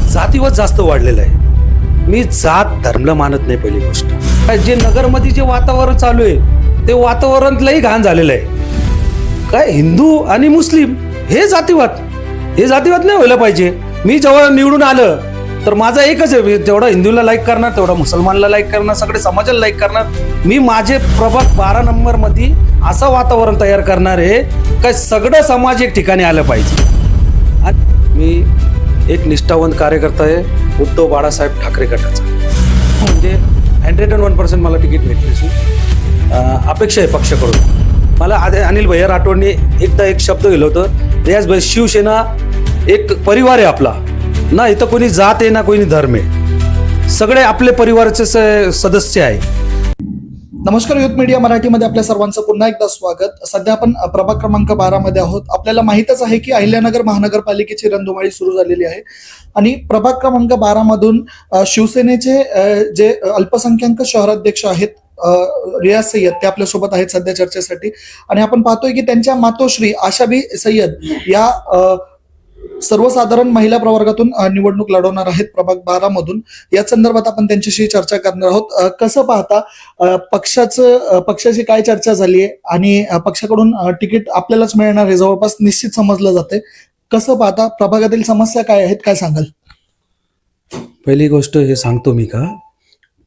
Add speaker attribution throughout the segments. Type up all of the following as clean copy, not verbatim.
Speaker 1: जातीवाद जास्त वाढलेला आहे. मी जात धर्मला मानत नाही. पहिली गोष्ट जे नगरमध्ये जे वातावरण चालू आहे ते वातावरण लई घाण झालेलं आहे. काय हिंदू आणि मुस्लिम हे जातीवाद नाही व्हायला पाहिजे. मी जेव्हा निवडून आलं तर माझा एकच आहे, तेवढा हिंदूला लाईक करणार, तेवढा मुसलमानला लाईक करणार, सगळे समाजाला लाईक करणार. मी माझे प्रभाग 12 नंबर मध्ये असं वातावरण तयार करणार आहे काय सगळं समाज एक ठिकाणी आलं पाहिजे. आणि मी एक निष्ठावंत कार्यकर्ता आहे उद्धव बाळासाहेब ठाकरे गटाचा. म्हणजे 101% मला तिकीट भेटण्याची अपेक्षा आहे पक्षाकडून. मला अनिल भैया राठोडने एकदा एक शब्द दिलं होतं, रियाज भाई शिवसेना एक परिवार आहे आपला ना, इथं कोणी जात आहे ना कोणी धर्म आहे, सगळे आपले परिवाराचे सदस्य आहे.
Speaker 2: नमस्कार, युथ मीडिया मराठीमध्ये आपल्या सर्वांचं पुन्हा एकदा स्वागत. सध्या आपण प्रभाग क्रमांक 12 मध्ये आहोत. आपल्याला माहितच आहे की अहिल्यानगर महानगरपालिकेची रणधुमाळी सुरू झालेली आहे आणि प्रभाग क्रमांक 12 मधून शिवसेनेचे जे अल्पसंख्याक शहराध्यक्ष आहेत रियाज सय्यद ते आपल्यासोबत आहेत सध्या चर्चेसाठी. आणि आपण पाहतोय की त्यांच्या मातोश्री आशाबी सय्यद या सर्वसाधारण महिला प्रवर्गातून निवडणूक लढवणार आहेत प्रभाग 12 मधून. या संदर्भात आपण त्यांच्याशी चर्चा करणार आहोत. कसं पाहता पक्षाची काय चर्चा झाली आहे आणि पक्षाकडून तिकीट आपल्यालाच मिळणार हे जवळपास निश्चित समजलं जाते. कसं पाहता प्रभागातील समस्या काय आहेत, काय सांगाल?
Speaker 1: पहिली गोष्ट हे सांगतो मी का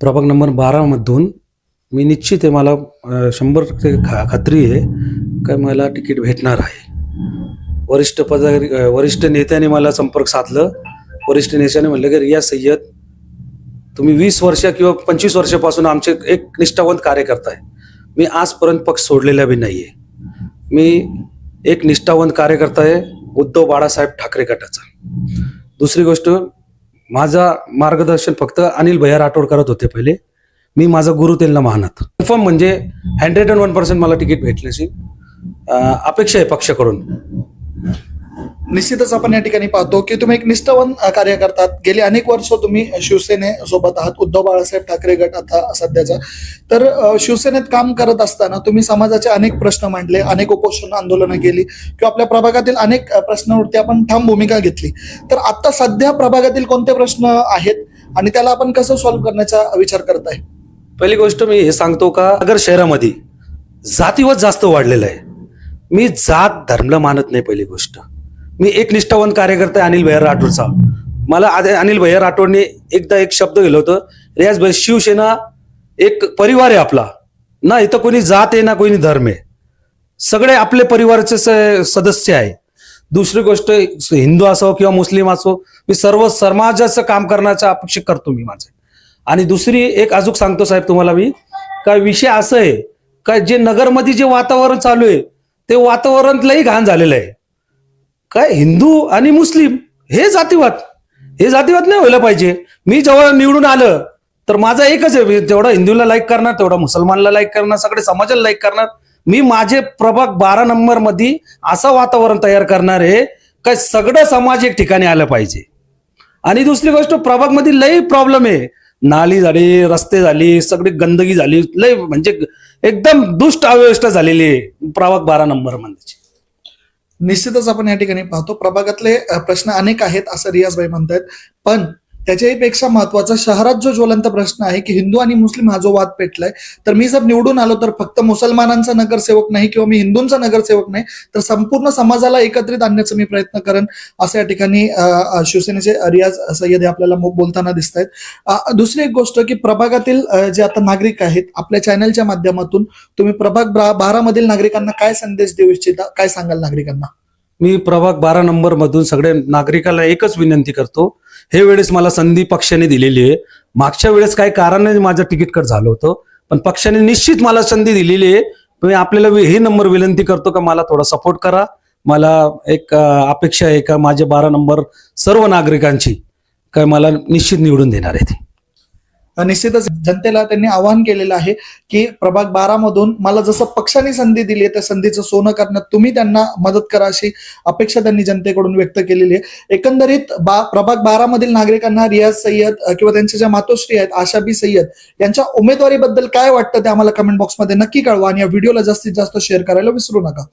Speaker 1: प्रभाग नंबर 12 मधून मी निश्चित आहे, मला 100% खात्री आहे का मला तिकीट भेटणार आहे. वरिष्ठ नेत्याने मला संपर्क साधलं. वरिष्ठ नेत्याने म्हणलं की रियाज सय्यद तुम्ही 20 वर्ष किंवा 25 वर्षापासून आमचे एक निष्ठावंत कार्यकर्ता आहे. मी आजपर्यंत पक्ष सोडलेला बी नाहीये. मी एक निष्ठावंत कार्यकर्ता आहे उद्धव बाळासाहेब ठाकरे गटाचा. दुसरी गोष्ट, माझा मार्गदर्शन फक्त अनिल भैया राठोड करत होते पहिले. मी माझा गुरु त्यांना मानत. कन्फर्म म्हणजे 101% मला तिकीट भेटण्याची अपेक्षा आहे पक्षाकडून.
Speaker 2: निश्चितच आपण या ठिकाणी पाहतो की तुम्ही एक निष्ठावंत कार्यकर्ता आहात. गेली अनेक वर्ष तुम्ही शिवसेनेसोबत आहात, उद्धव बाळासाहेब ठाकरे गट आता सध्याचा. तर शिवसेनेत काम करत असताना तुम्ही समाजाचे अनेक प्रश्न मांडले, अनेक उपोषण आंदोलनं केली किंवा आपल्या प्रभागातील अनेक प्रश्नावरती आपण ठाम भूमिका घेतली. तर आता सध्या प्रभागातील कोणते प्रश्न आहेत आणि त्याला आपण कसं सॉल्व्ह करण्याचा विचार करत आहे?
Speaker 1: पहिली गोष्ट मी हे सांगतो का नगर शहरामध्ये जातीवाद जास्त वाढलेला आहे. मी जात धर्मला मानत नाही. पहिली गोष्ट, मी एक निष्ठावंत कार्यकर्ता आहे अनिल भैया राठोडचा. मला अनिल भैया राठोडने एकदा एक शब्द दिलं होतं, रियाज भाई शिवसेना एक परिवार आहे आपला ना, इथं कोणी जात आहे ना कोणी धर्म आहे, सगळे आपले परिवाराचे सदस्य आहे. दुसरी गोष्ट, हिंदू असो किंवा मुस्लिम असो, मी सर्व समाजाचं काम करण्याचा अपेक्षा करतो मी माझं. आणि दुसरी एक अजून सांगतो साहेब तुम्हाला मी, काय विषय असं आहे का जे नगरमध्ये जे वातावरण चालू आहे ते वातावरण लई घाण झालेलं आहे. काय हिंदू आणि मुस्लिम हे जातीवाद नाही व्हायला पाहिजे. मी जेव्हा निवडून आलं तर माझा एकच आहे, तेवढा हिंदूला लाईक करणार, तेवढा मुसलमानला लाईक करणार, सगळे समाजाला लाईक करणार. मी माझे प्रभाग 12 नंबर मध्ये असं वातावरण तयार करणार आहे काय सगळं समाज एक ठिकाणी आलं पाहिजे. आणि दुसरी गोष्ट, प्रभाग मध्ये लई प्रॉब्लेम आहे. नाली झाली, रस्ते झाली, सगळी गंदगी झाली, लय म्हणजे एकदम दुष्ट अव्यवस्था झालेली आहे प्रभाग 12 नंबर मध्ये.
Speaker 2: निश्चितच आपण या ठिकाणी पाहतो प्रभागातले प्रश्न अनेक आहेत असं रियाज भाई म्हणतायत. पण त्याच्याही पेक्षा महत्वाचा शहरात जो ज्वलंत प्रश्न आहे की हिंदू आणि मुस्लिम हा जो वाद पेटलाय, तर मी जर निवडून आलो तर फक्त मुसलमानांचा नगरसेवक नाही किंवा मी हिंदूंचा नगरसेवक नाही, तर संपूर्ण समाजाला एकत्रित आणण्याचा मी प्रयत्न करेन असं या ठिकाणी शिवसेनेचे रियाज सय्यद हे आपल्याला बोलताना दिसत आहेत. दुसरी एक गोष्ट की प्रभागातील जे आता नागरिक आहेत, आपल्या चॅनलच्या माध्यमातून तुम्ही प्रभाग 12 मधील नागरिकांना काय संदेश देऊ इच्छिता, काय सांगाल नागरिकांना?
Speaker 1: मी प्रभाग 12 नंबर मधून सगळ्या नागरिकांना एकच विनंती करतो, हे वेळेस मला संधी पक्षाने दिलेली आहे. मागच्या वेळेस काही कारणाने माझं तिकीट कट झालं होतं, पण पक्षाने निश्चित मला संधी दिलेली आहे. मी आपल्याला हे नंबर विनंती करतो का मला थोडा सपोर्ट करा. मला एक अपेक्षा आहे का माझे 12 नंबर सर्व नागरिकांची काय मला निश्चित निवडून देणार आहे.
Speaker 2: निश्चितच जनतेला त्यांनी आवाहन केलेलं आहे की प्रभाग 12 मधून मला जसं पक्षाने संधी दिली आहे त्या संधीचं सोनं करण्यात तुम्ही त्यांना मदत करा अशी अपेक्षा त्यांनी जनतेकडून व्यक्त केलेली आहे. एकंदरीत प्रभाग 12 मधील नागरिकांना रियाज सय्यद किंवा त्यांच्या ज्या मातोश्री आहेत आशाबी सय्यद यांच्या उमेदवारीबद्दल काय वाटतं ते आम्हाला कमेंट बॉक्समध्ये नक्की कळवा आणि या व्हिडिओला जास्तीत जास्त शेअर करायला विसरू नका.